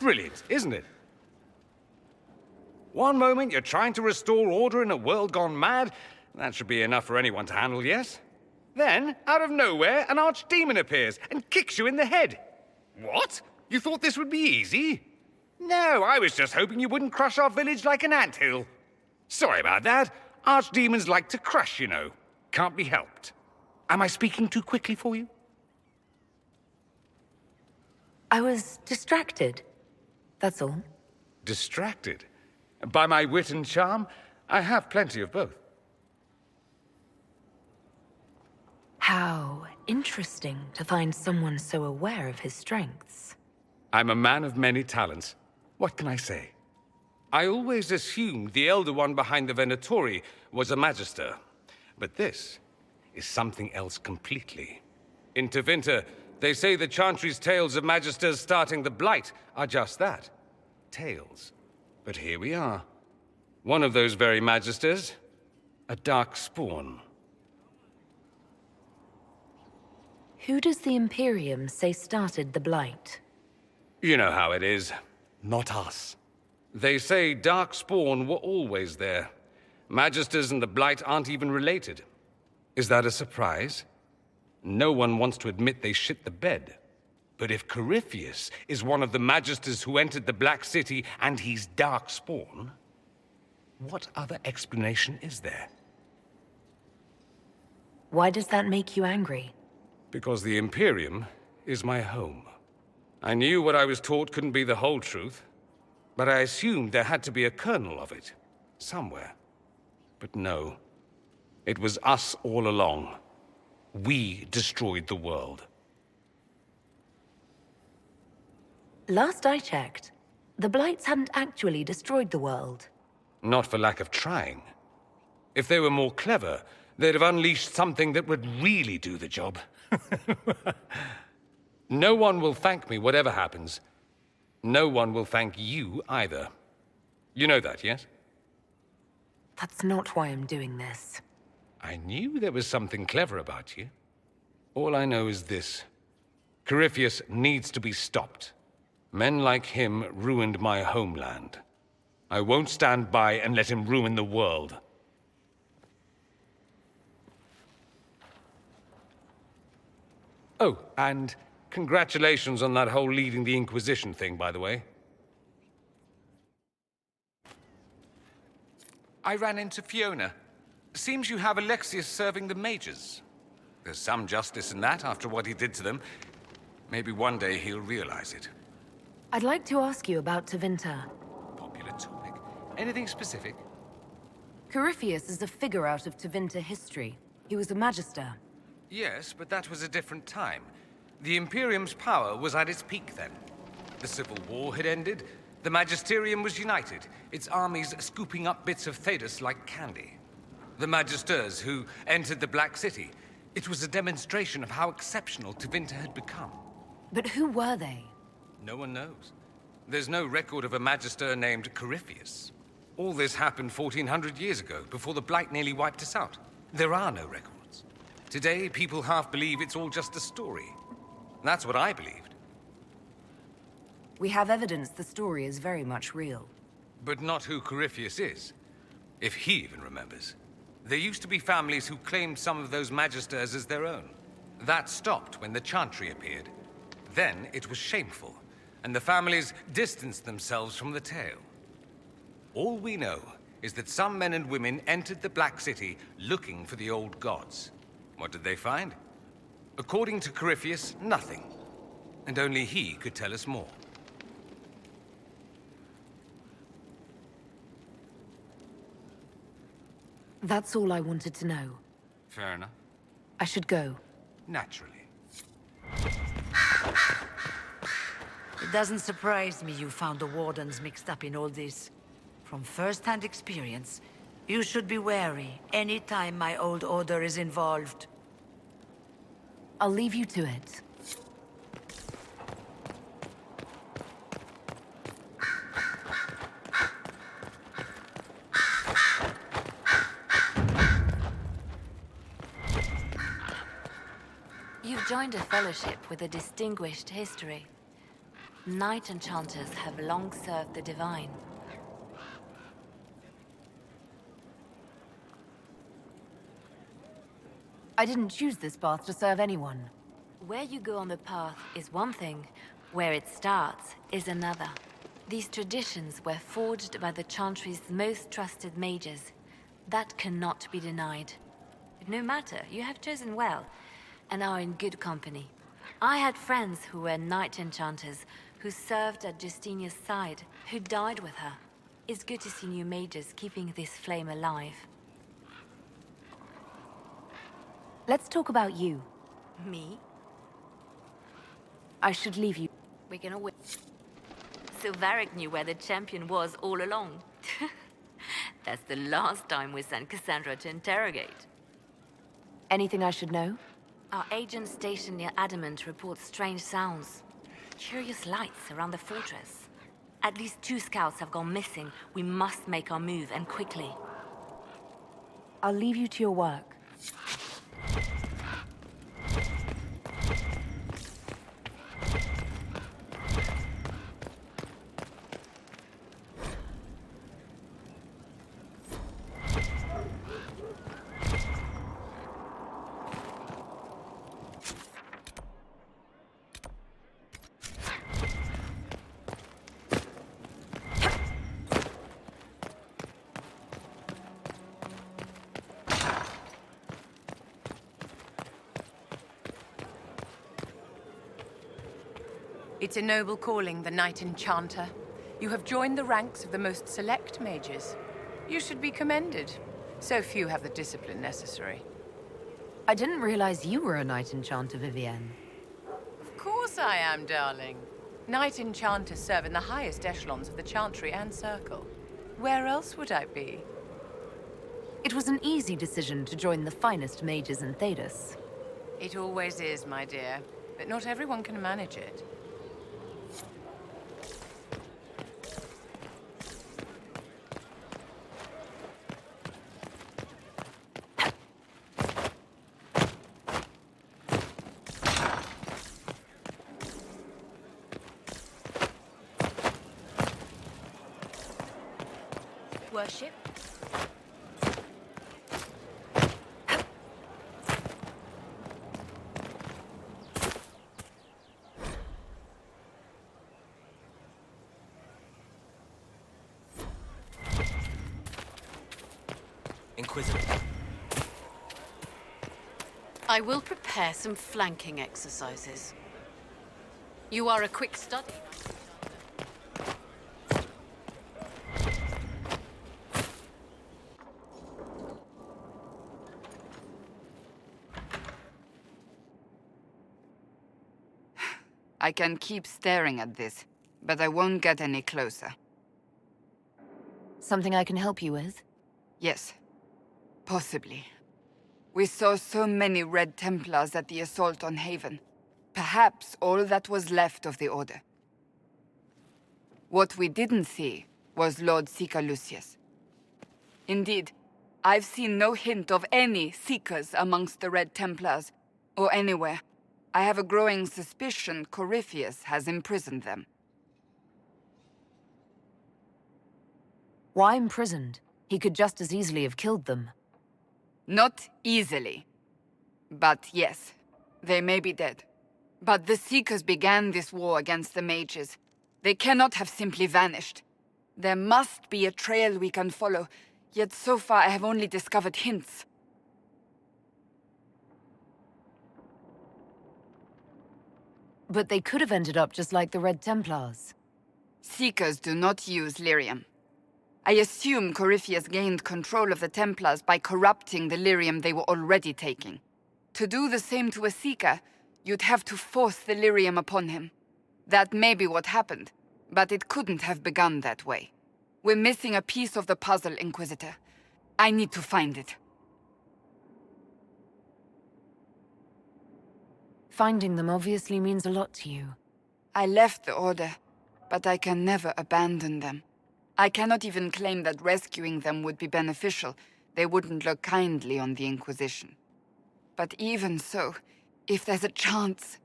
Brilliant, isn't it? One moment you're trying to restore order in a world gone mad. That should be enough for anyone to handle, yes? Then, out of nowhere, an archdemon appears and kicks you in the head. What? You thought this would be easy? No, I was just hoping you wouldn't crush our village like an anthill. Sorry about that. Archdemons like to crush, you know. Can't be helped. Am I speaking too quickly for you? I was distracted. That's all. Distracted? By my wit and charm? I have plenty of both. How interesting to find someone so aware of his strengths. I'm a man of many talents. What can I say? I always assumed the Elder One behind the Venatori was a Magister. But this is something else completely. In Tevinter, they say the Chantry's tales of Magisters starting the Blight are just that. Tales. But here we are. One of those very Magisters. A dark spawn. Who does the Imperium say started the Blight? You know how it is. Not us. They say Darkspawn were always there. Magisters and the Blight aren't even related. Is that a surprise? No one wants to admit they shit the bed. But if Corypheus is one of the Magisters who entered the Black City and he's Darkspawn, what other explanation is there? Why does that make you angry? Because the Imperium is my home. I knew what I was taught couldn't be the whole truth, but I assumed there had to be a kernel of it, somewhere. But no, it was us all along. We destroyed the world. Last I checked, the Blights hadn't actually destroyed the world. Not for lack of trying. If they were more clever, they'd have unleashed something that would really do the job. No one will thank me, whatever happens. No one will thank you either. You know that, yes? That's not why I'm doing this. I knew there was something clever about you. All I know is this. Corypheus needs to be stopped. Men like him ruined my homeland. I won't stand by and let him ruin the world. Oh, and congratulations on that whole leading the Inquisition thing, by the way. I ran into Fiona. Seems you have Alexius serving the mages. There's some justice in that after what he did to them. Maybe one day he'll realize it. I'd like to ask you about Tevinter. Popular topic. Anything specific? Corypheus is a figure out of Tevinter history. He was a Magister. Yes, but that was a different time. The Imperium's power was at its peak then. The Civil War had ended. The Magisterium was united, its armies scooping up bits of Thedas like candy. The Magisters who entered the Black City. It was a demonstration of how exceptional Tevinter had become. But who were they? No one knows. There's no record of a Magister named Corypheus. All this happened 1400 years ago, before the Blight nearly wiped us out. There are no records. Today, people half believe it's all just a story. That's what I believed. We have evidence the story is very much real. But not who Corypheus is. If he even remembers. There used to be families who claimed some of those Magisters as their own. That stopped when the Chantry appeared. Then it was shameful, and the families distanced themselves from the tale. All we know is that some men and women entered the Black City looking for the old gods. What did they find? According to Corypheus, nothing. And only he could tell us more. That's all I wanted to know. Fair enough. I should go. Naturally. It doesn't surprise me you found the Wardens mixed up in all this. From first-hand experience, you should be wary any time my old order is involved. I'll leave you to it. You've joined a fellowship with a distinguished history. Knight enchanters have long served the divine. I didn't choose this path to serve anyone. Where you go on the path is one thing, where it starts is another. These traditions were forged by the Chantry's most trusted mages. That cannot be denied. No matter, you have chosen well, and are in good company. I had friends who were knight enchanters, who served at Justinia's side, who died with her. It's good to see new mages keeping this flame alive. Let's talk about you. Me? I should leave you. We're gonna win. Silveric knew where the champion was all along. That's the last time we sent Cassandra to interrogate. Anything I should know? Our agent stationed near Adamant reports strange sounds. Curious lights around the fortress. At least 2 scouts have gone missing. We must make our move, and quickly. I'll leave you to your work. It's a noble calling, the Knight Enchanter. You have joined the ranks of the most select mages. You should be commended. So few have the discipline necessary. I didn't realize you were a knight enchanter, Vivienne. Of course I am, darling. Knight Enchanters serve in the highest echelons of the Chantry and Circle. Where else would I be? It was an easy decision to join the finest mages in Thedas. It always is, my dear. But not everyone can manage it. Worship? Inquisitor. I will prepare some flanking exercises. You are a quick study. I can keep staring at this, but I won't get any closer. Something I can help you with? Yes. Possibly. We saw so many Red Templars at the assault on Haven. Perhaps all that was left of the Order. What we didn't see was Lord Seeker Lucius. Indeed, I've seen no hint of any Seekers amongst the Red Templars, or anywhere. I have a growing suspicion Corypheus has imprisoned them. Why imprisoned? He could just as easily have killed them. Not easily. But yes, they may be dead. But the Seekers began this war against the mages. They cannot have simply vanished. There must be a trail we can follow, yet so far I have only discovered hints. But they could have ended up just like the Red Templars. Seekers do not use lyrium. I assume Corypheus gained control of the Templars by corrupting the lyrium they were already taking. To do the same to a Seeker, you'd have to force the lyrium upon him. That may be what happened, but it couldn't have begun that way. We're missing a piece of the puzzle, Inquisitor. I need to find it. Finding them obviously means a lot to you. I left the Order, but I can never abandon them. I cannot even claim that rescuing them would be beneficial. They wouldn't look kindly on the Inquisition. But even so, if there's a chance...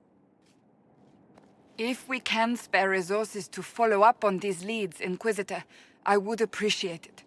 If we can spare resources to follow up on these leads, Inquisitor, I would appreciate it.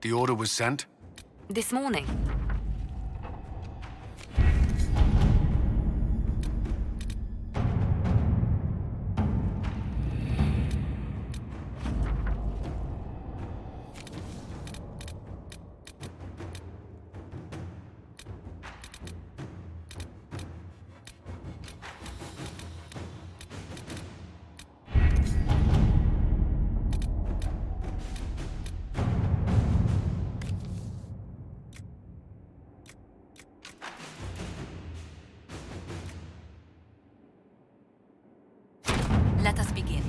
The order was sent? This morning. Let us begin.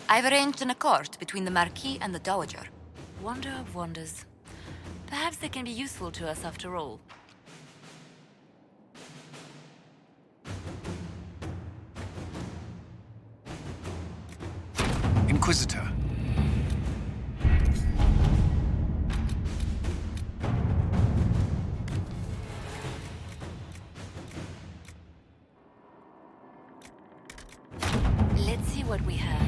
I've arranged an accord between the Marquis and the Dowager. Wonder of wonders. Perhaps they can be useful to us after all. Inquisitor. Let's see what we have.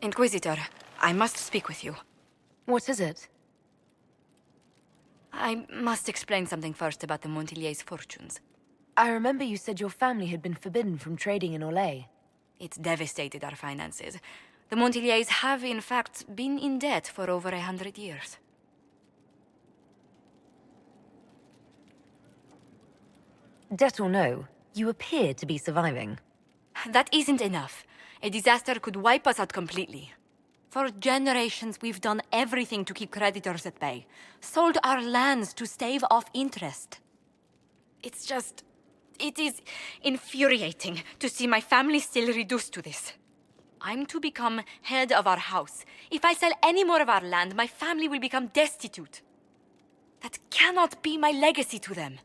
Inquisitor, I must speak with you. What is it? I must explain something first about the Montillier's fortunes. I remember you said your family had been forbidden from trading in Orlais. It's devastated our finances. The Montillier's have, in fact, been in debt for over 100 years. Debt or no, you appear to be surviving. That isn't enough. A disaster could wipe us out completely. For generations, we've done everything to keep creditors at bay. Sold our lands to stave off interest. It is infuriating to see my family still reduced to this. I'm to become head of our house. If I sell any more of our land, my family will become destitute. That cannot be my legacy to them.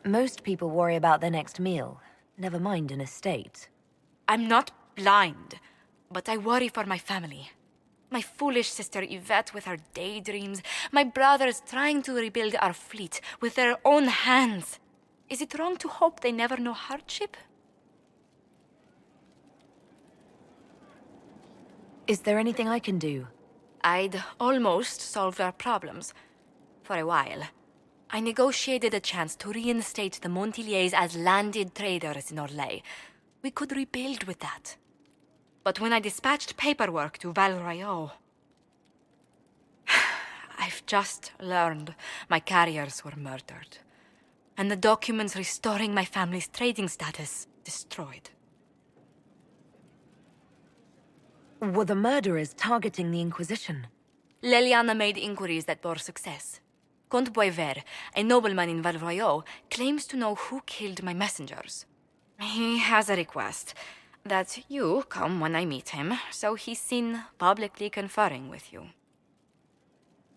Most people worry about their next meal, never mind an estate. I'm not blind, but I worry for my family. My foolish sister Yvette with her daydreams, my brothers trying to rebuild our fleet with their own hands. Is it wrong to hope they never know hardship? Is there anything I can do? I'd almost solved our problems. For a while. I negotiated a chance to reinstate the Montiliers as landed traders in Orlais. We could rebuild with that. But when I dispatched paperwork to Val Royeaux, I've just learned my carriers were murdered. And the documents restoring my family's trading status destroyed. Were the murderers targeting the Inquisition? Leliana made inquiries that bore success. Comte Boisvert, a nobleman in Val Royeaux, claims to know who killed my messengers. He has a request that you come when I meet him, so he's seen publicly conferring with you.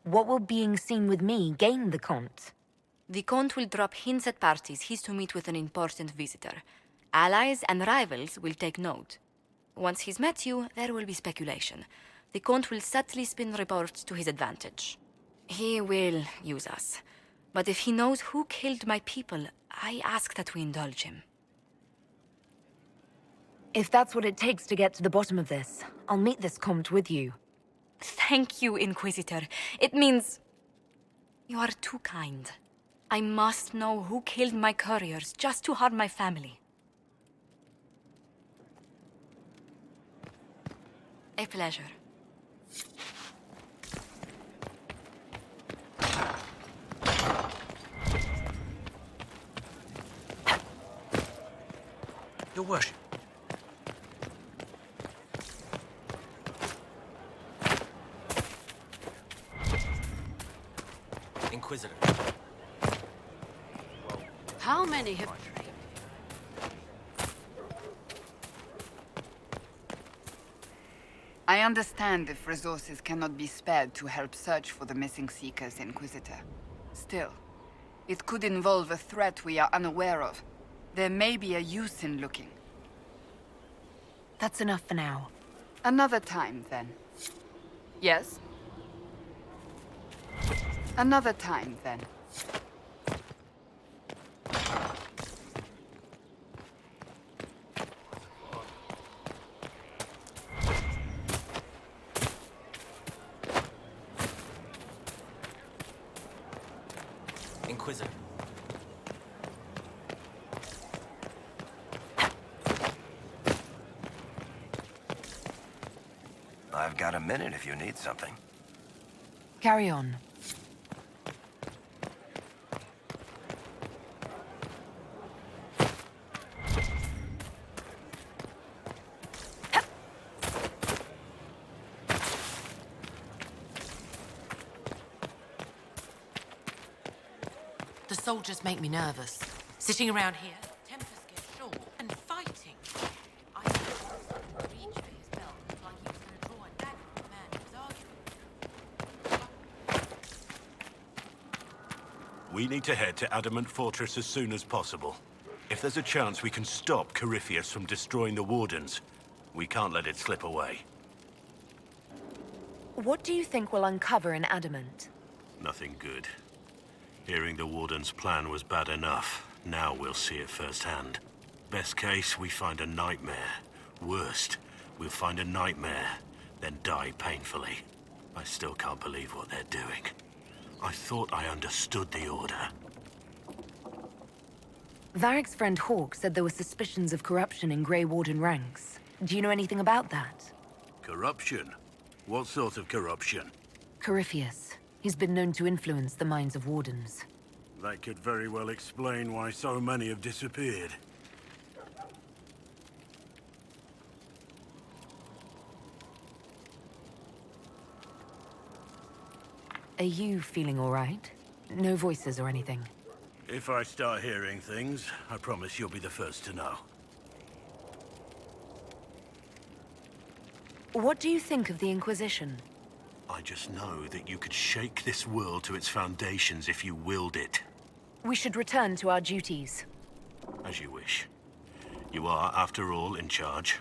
What will being seen with me gain the Comte? The Comte will drop hints at parties he's to meet with an important visitor. Allies and rivals will take note. Once he's met you, there will be speculation. The Comte will subtly spin reports to his advantage. He will use us. But if he knows who killed my people, I ask that we indulge him. If that's what it takes to get to the bottom of this, I'll meet this Comte with you. Thank you, Inquisitor. It means... you are too kind. I must know who killed my couriers just to harm my family. A pleasure. Your worship. Inquisitor. How many have... I understand if resources cannot be spared to help search for the missing Seekers, Inquisitor. Still, it could involve a threat we are unaware of. There may be a use in looking. That's enough for now. Another time, then. Yes? Another time, then. Inquisitor. I've got a minute if you need something. Carry on. The soldiers make me nervous. Sitting around here, tempers get short, and fighting. I reach for his belt like he was going to draw a dagger on the man who was arguing. We need to head to Adamant Fortress as soon as possible. If there's a chance we can stop Corypheus from destroying the Wardens, we can't let it slip away. What do you think we'll uncover in Adamant? Nothing good. Hearing the Warden's plan was bad enough. Now we'll see it firsthand. Best case, we find a nightmare. Worst, we'll find a nightmare, then die painfully. I still can't believe what they're doing. I thought I understood the order. Varric's friend Hawke said there were suspicions of corruption in Grey Warden ranks. Do you know anything about that? Corruption? What sort of corruption? Corypheus. He's been known to influence the minds of Wardens. That could very well explain why so many have disappeared. Are you feeling all right? No voices or anything? If I start hearing things, I promise you'll be the first to know. What do you think of the Inquisition? I just know that you could shake this world to its foundations if you willed it. We should return to our duties. As you wish. You are, after all, in charge.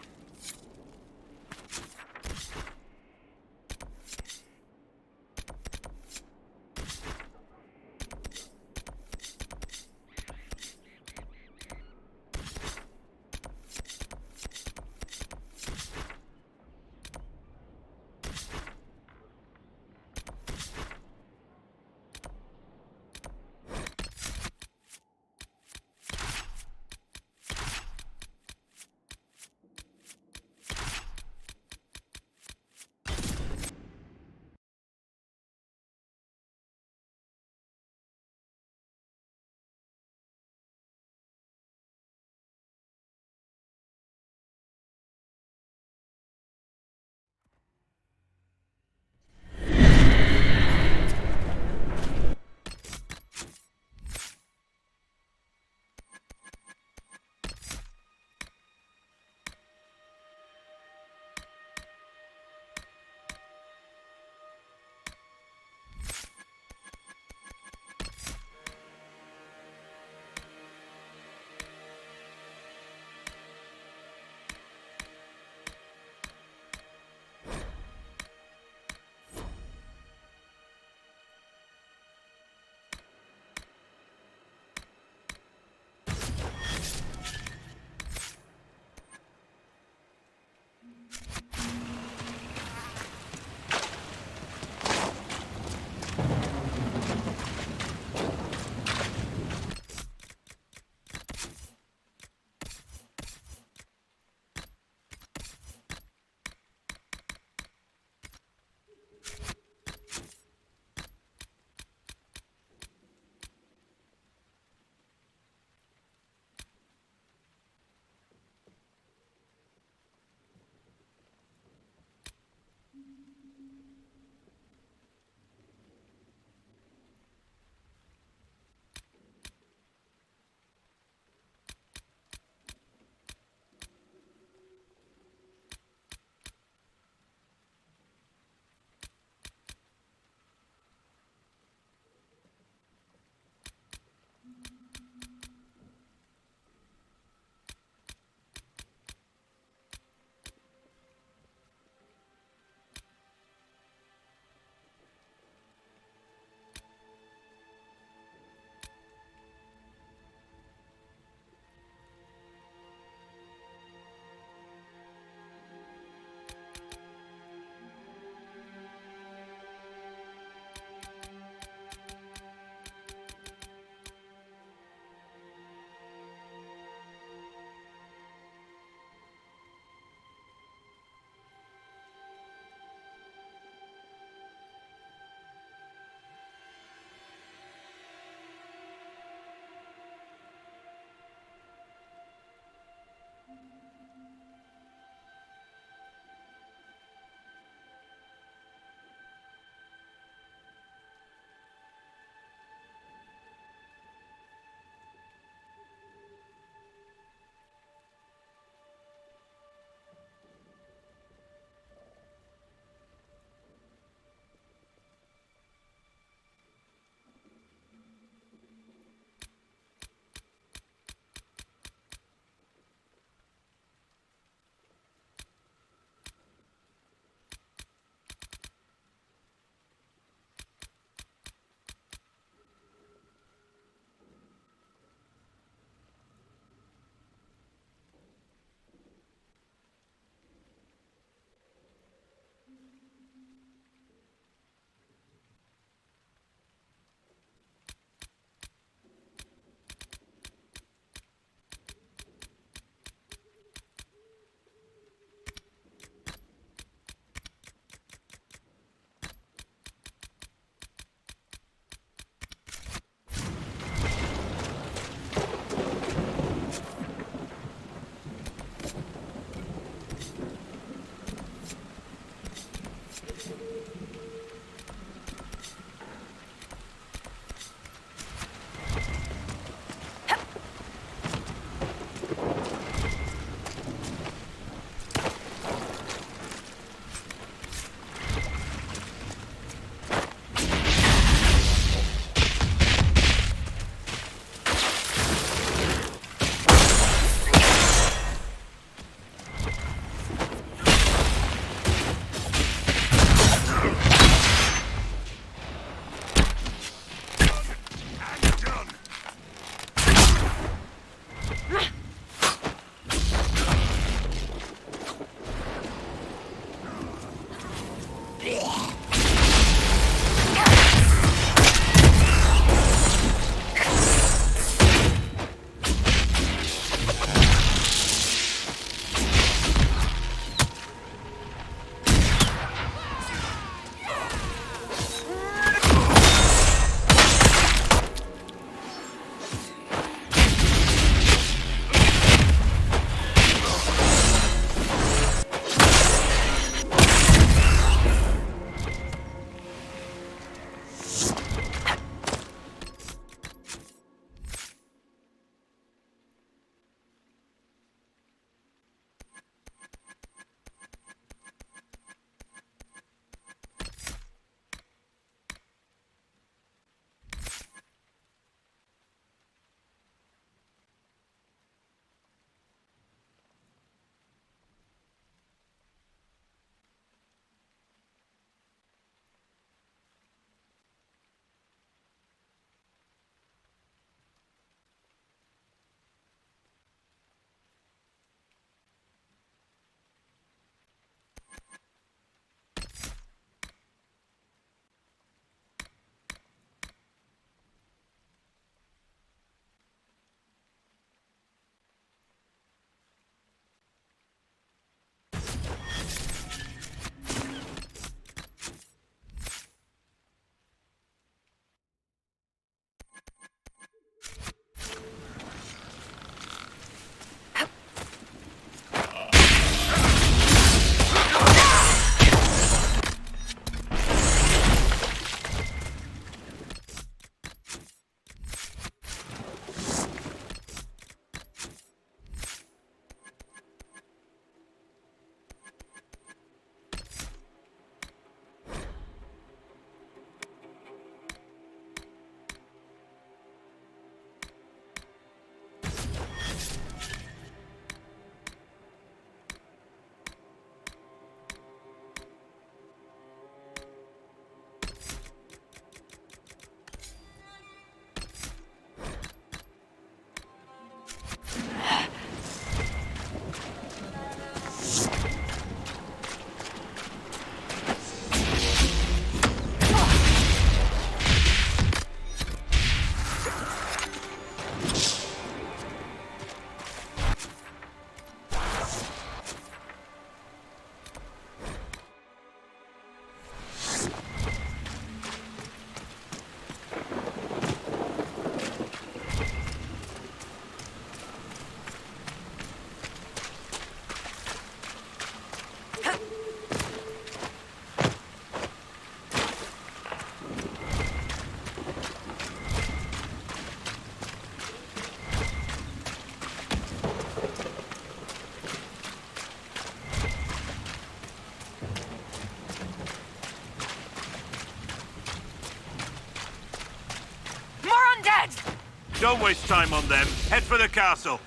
Don't waste time on them. Head for the castle.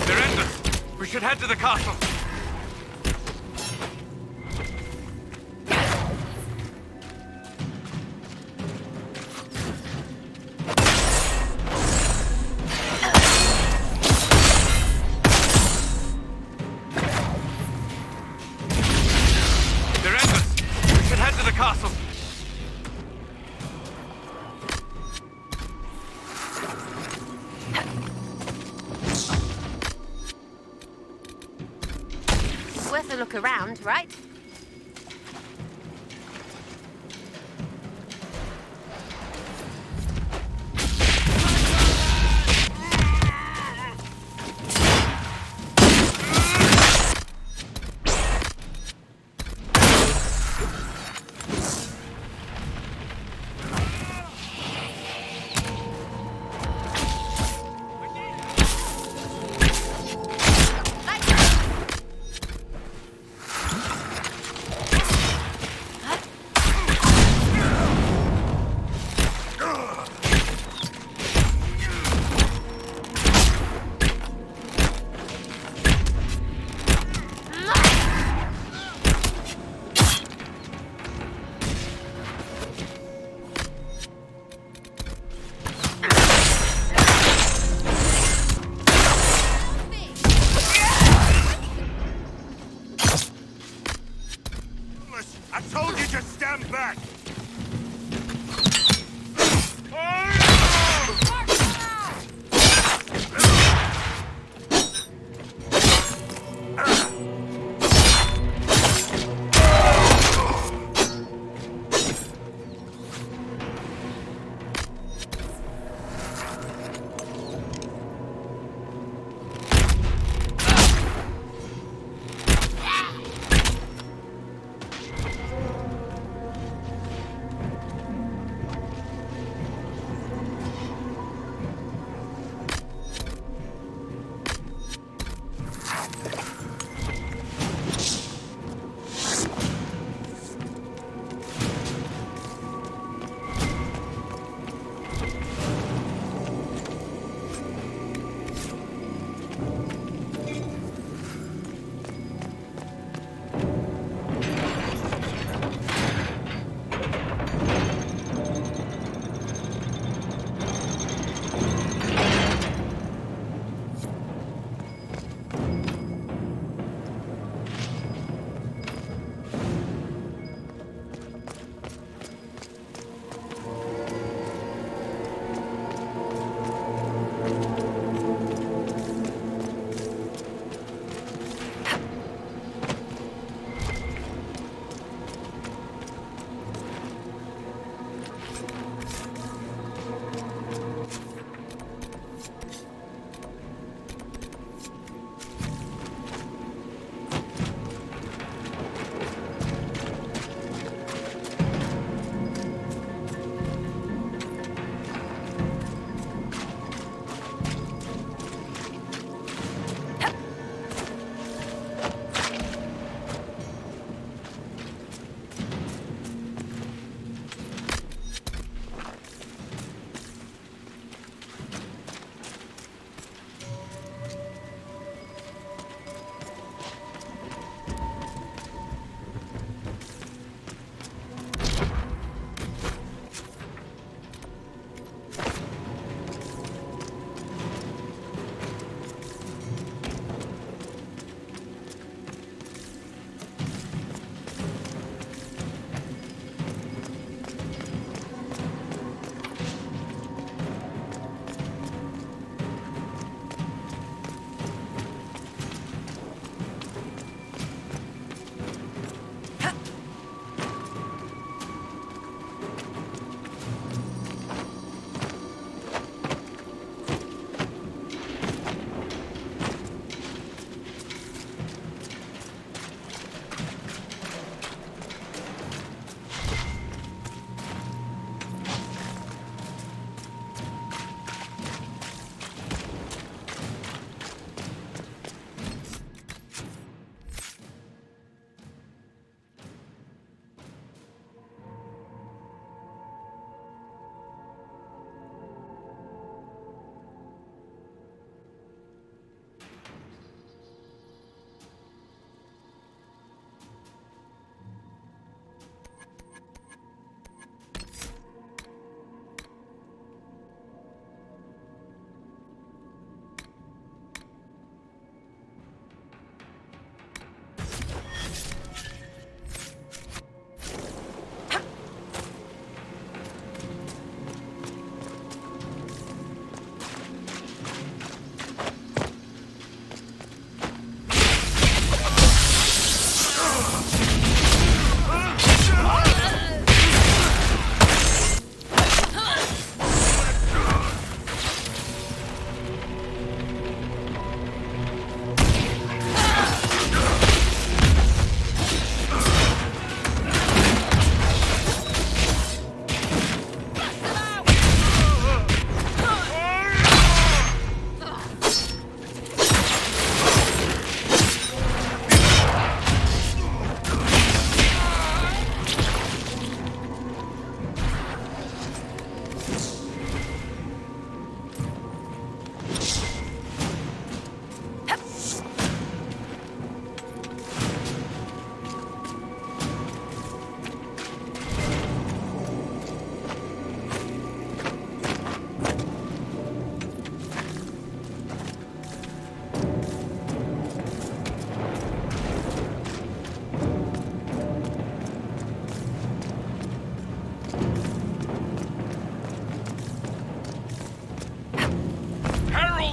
They're endless. We should head to the castle. Castle. Worth a look around, right?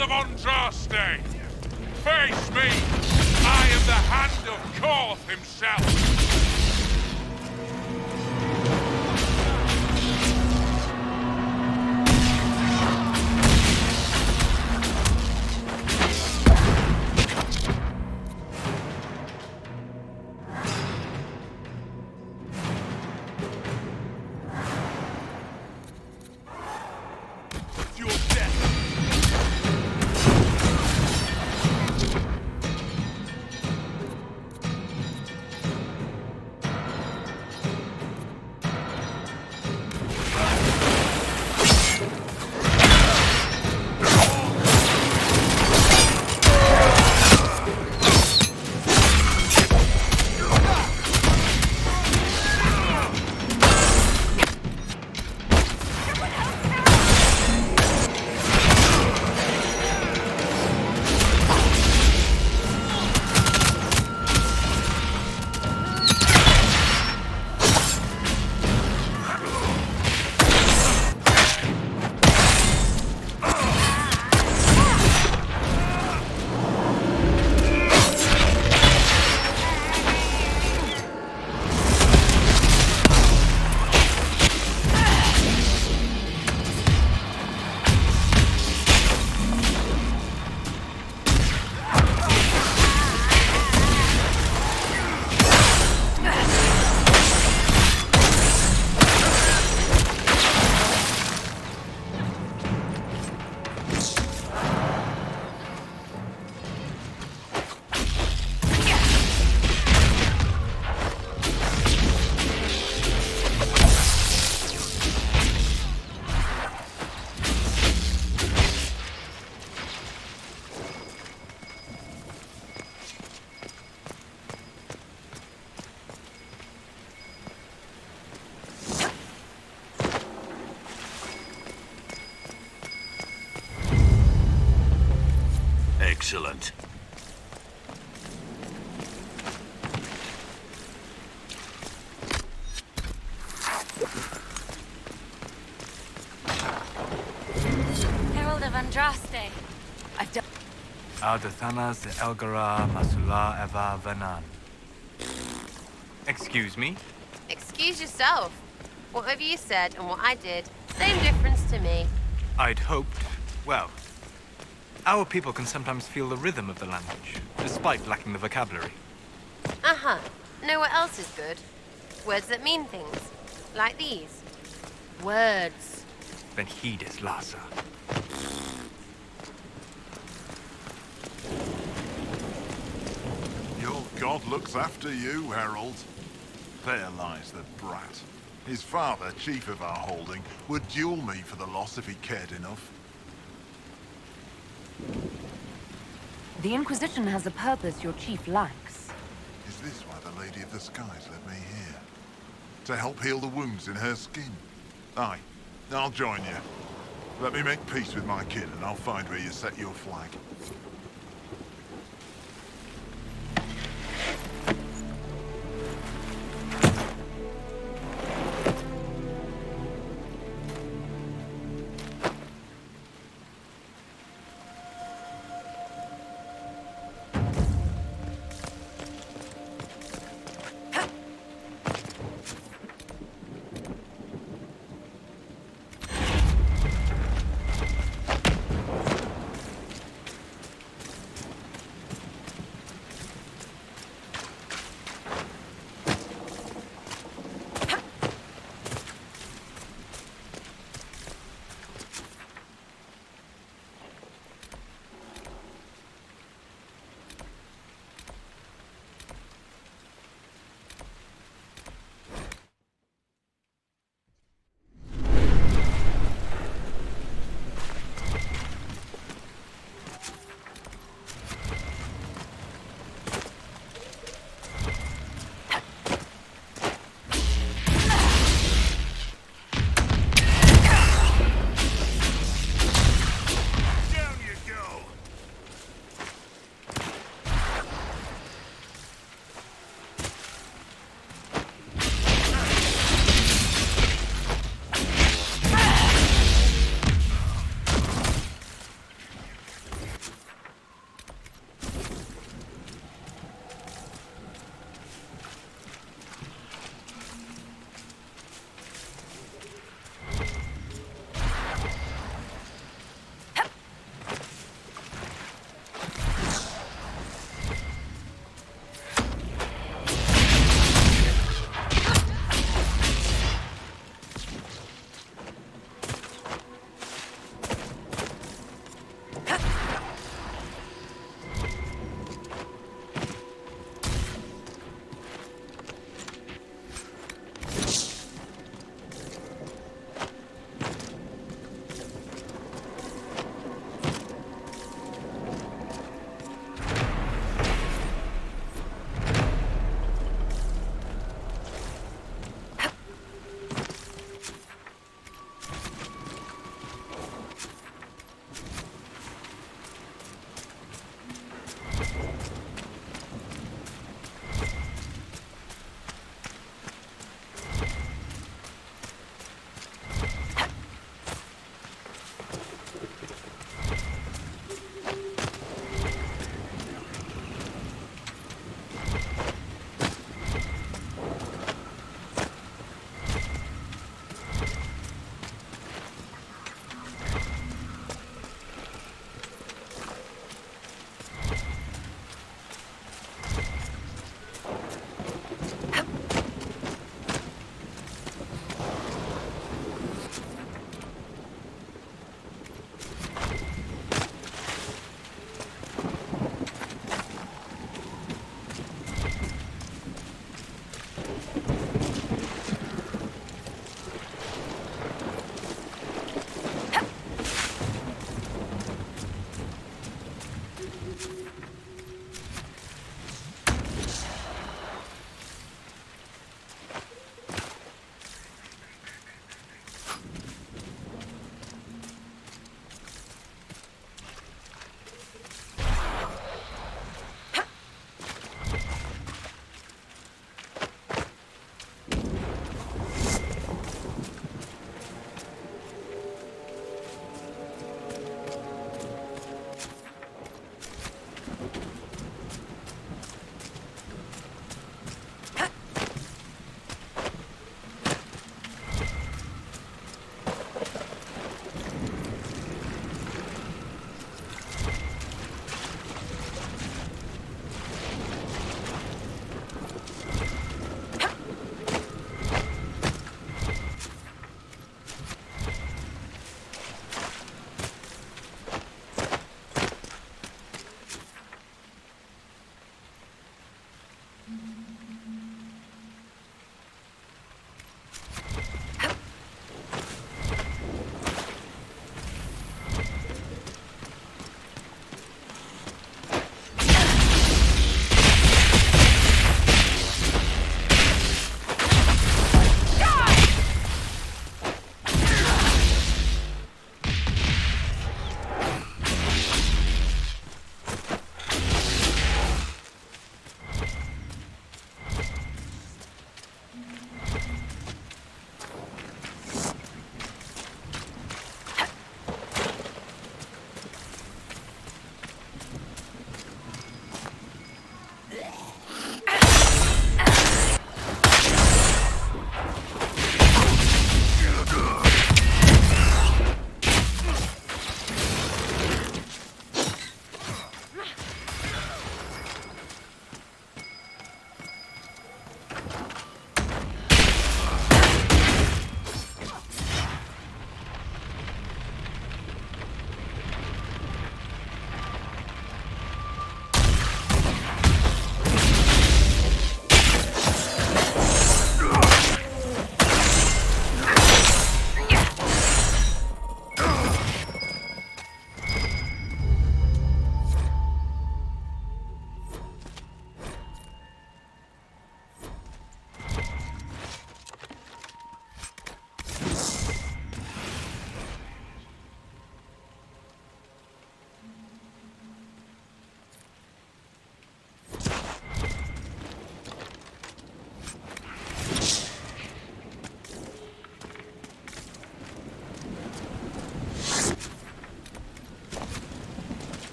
Herald of Andraste! Face me! I am the Hand of Korth himself! Excellent. Herald of Andraste. I've done. Aldathanas de Elgara Masula Avvar Vanan. Excuse me? Excuse yourself. Whatever you said and what I did, same difference to me. I'd hoped, well, our people can sometimes feel the rhythm of the language, despite lacking the vocabulary. Uh-huh. Know what else is good? Words that mean things. Like these. Words. Then heed it, Lhasa. Your god looks after you, Herald. There lies the brat. His father, chief of our holding, would duel me for the loss if he cared enough. The Inquisition has a purpose your chief lacks. Is this why the Lady of the Skies led me here? To help heal the wounds in her skin? Aye, I'll join you. Let me make peace with my kin and I'll find where you set your flag.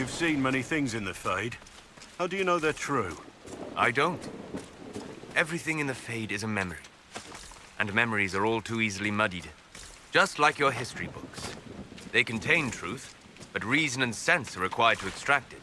You've seen many things in the Fade. How do you know they're true? I don't. Everything in the Fade is a memory. And memories are all too easily muddied. Just like your history books. They contain truth, but reason and sense are required to extract it.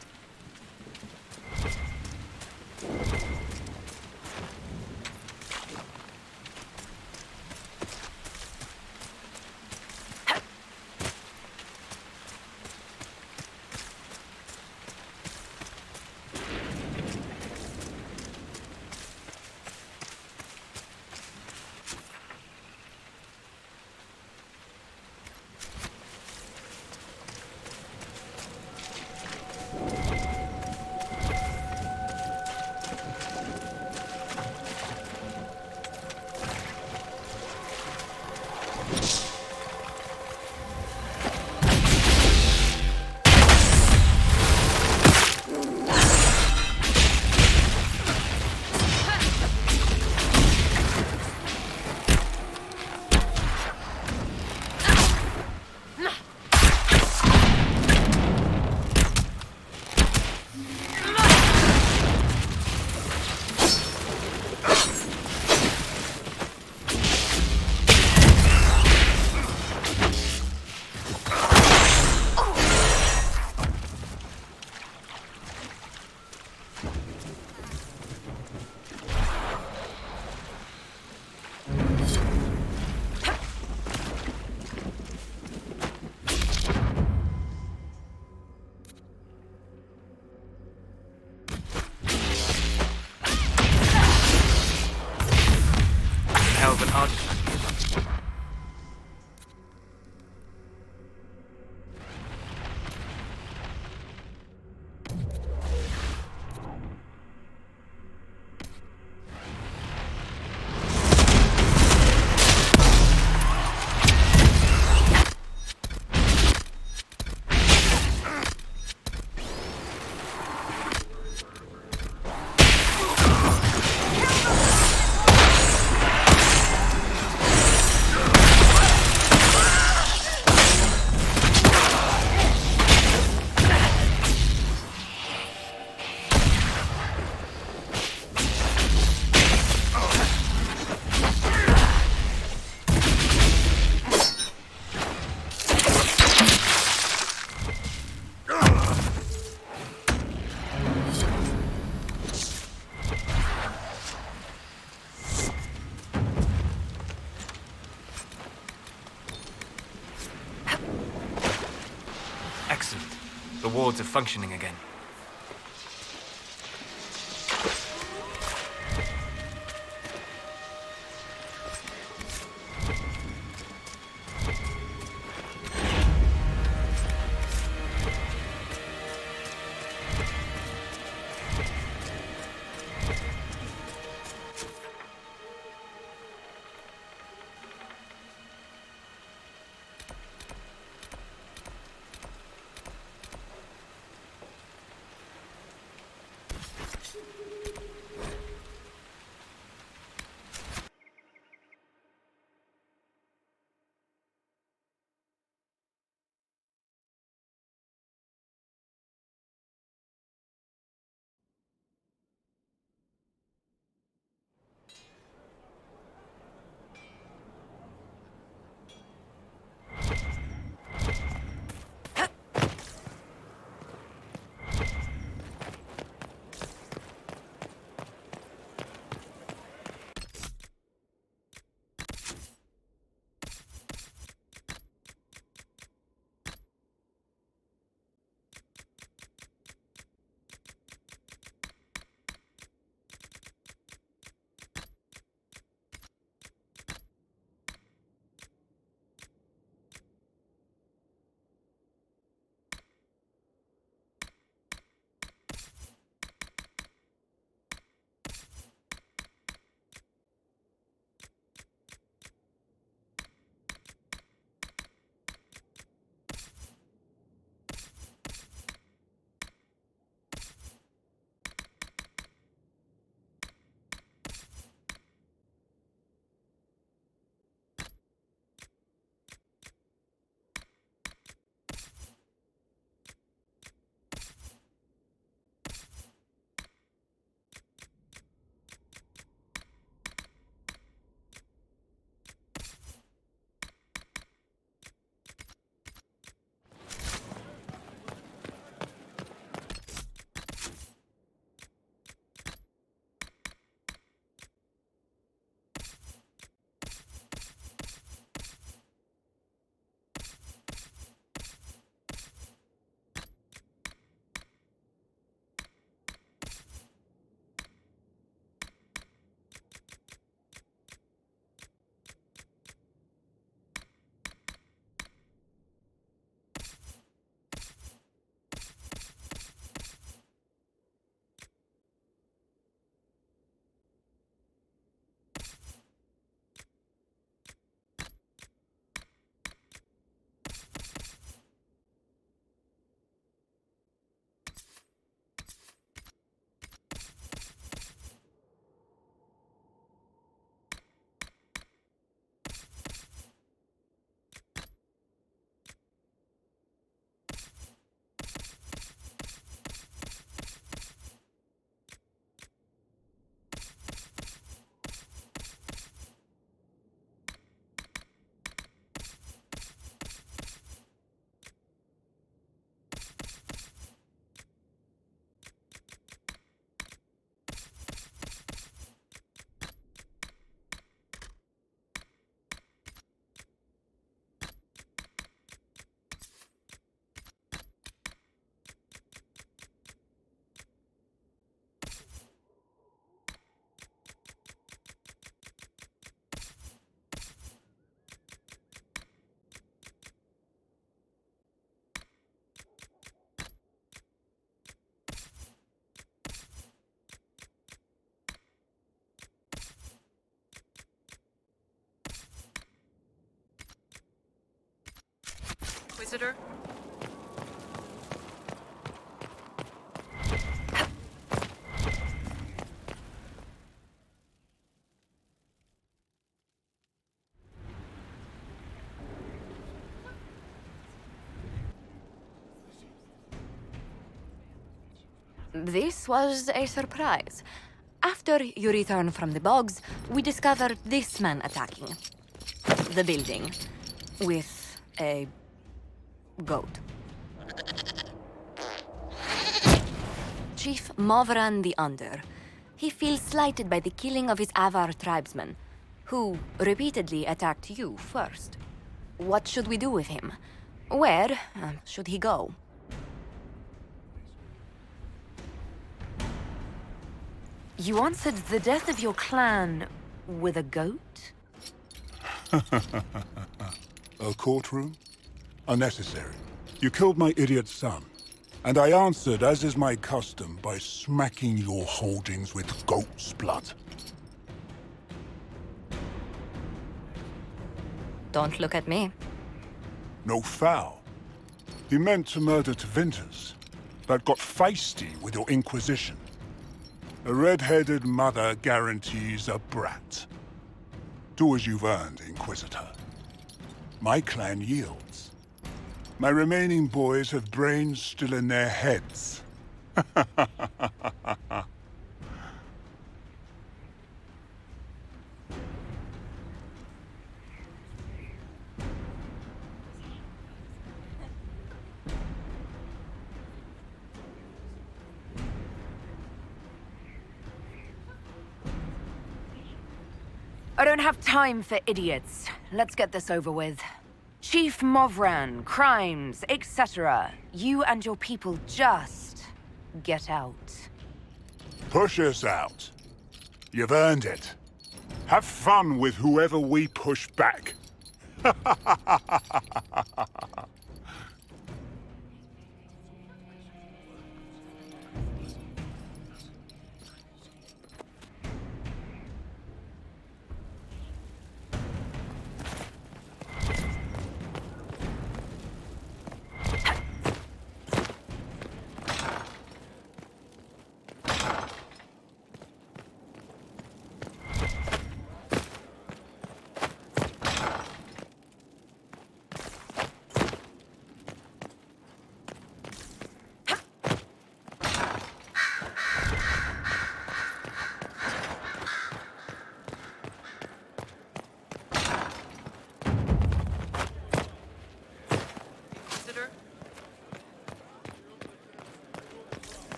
Hell of an artifact. Excellent. The wards are functioning again. Inquisitor? This was a surprise. After you return from the bogs, we discovered this man attacking the building with a goat. Chief Movran the Under. He feels slighted by the killing of his Avvar tribesmen, who repeatedly attacked you first. What should we do with him? Where should he go? You answered the death of your clan with a goat? A courtroom? Unnecessary. You killed my idiot son, and I answered, as is my custom, by smacking your holdings with goat's blood. Don't look at me. No foul. He meant to murder Tevinters, but got feisty with your Inquisition. A red-headed mother guarantees a brat. Do as you've earned, Inquisitor. My clan yields. My remaining boys have brains still in their heads. I don't have time for idiots. Let's get this over with. Chief Movran, crimes, etc. You and your people just get out. Push us out. You've earned it. Have fun with whoever we push back.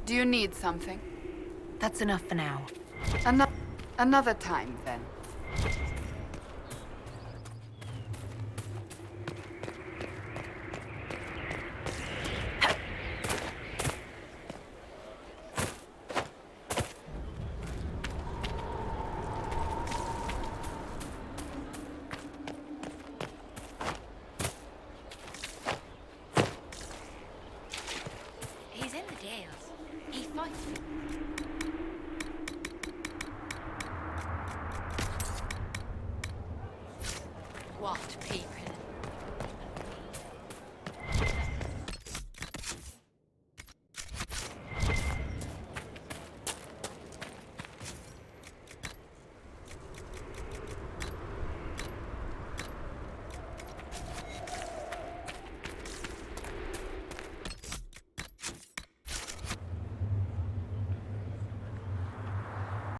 Do you need something? That's enough for now. Another time, then.